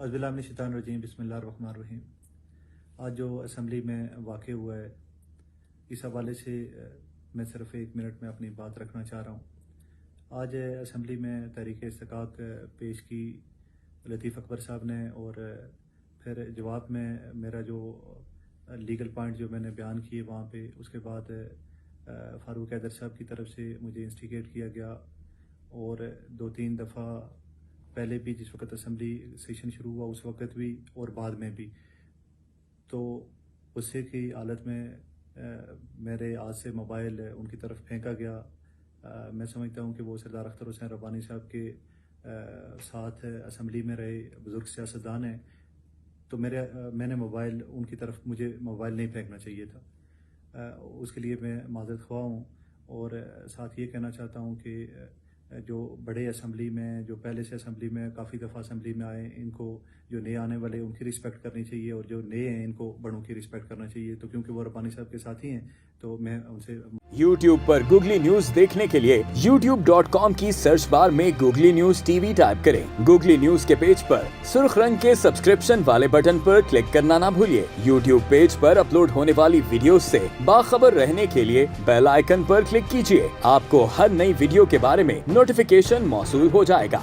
अज़बिल्लाहिमिनश्शैतानिर्रजीम बिस्मिल्लाहिर्रहमानिर्रहीम। आज जो असम्बली में वाक़या हुआ है, इस हवाले से मैं सिर्फ़ 1 मिनट में अपनी बात रखना चाह रहा हूँ। आज असम्बली में तहरीक इस्तिक़ाक़ पेश की लतीफ़ अकबर साहब ने, और फिर जवाब में मेरा जो लीगल पॉइंट जो मैंने बयान किए वहाँ पे, उसके बाद फ़ारूक हैदर साहब की तरफ से मुझे इंस्टिगेट किया गया, और 2-3 दफ़ा पहले भी जिस वक्त असम्बली सेशन शुरू हुआ उस वक्त भी और बाद में भी, तो गुस्से की हालत में मेरे हाथ से मोबाइल उनकी तरफ फेंका गया। मैं समझता हूँ कि वो सरदार अख्तर हुसैन रब्बानी साहब के साथ असम्बली में रहे बुज़ुर्ग सियासतदान हैं, तो मैंने मोबाइल उनकी तरफ, मुझे मोबाइल नहीं फेंकना चाहिए था। उसके लिए मैं माज़रत ख़्वाह हूँ। और साथ ये कहना चाहता हूँ कि जो बड़े असम्बली में, जो पहले से असम्बली में काफ़ी दफ़ा असम्बली में आए, इनको जो नए आने वाले उनकी रिस्पेक्ट करनी चाहिए, और जो नए हैं इनको बड़ों की रिस्पेक्ट करना चाहिए। तो क्योंकि वो रब्बानी साहब के साथी हैं, तो मैं उनसे YouTube पर गूगली न्यूज देखने के लिए youtube.com की सर्च बार में गूगली न्यूज टीवी टाइप करें। गूगली न्यूज के पेज पर सुर्ख रंग के सब्सक्रिप्शन वाले बटन पर क्लिक करना ना भूलिए। YouTube पेज पर अपलोड होने वाली वीडियोस से बाखबर रहने के लिए बेल आइकन पर क्लिक कीजिए। आपको हर नई वीडियो के बारे में नोटिफिकेशन मौसूल हो जाएगा।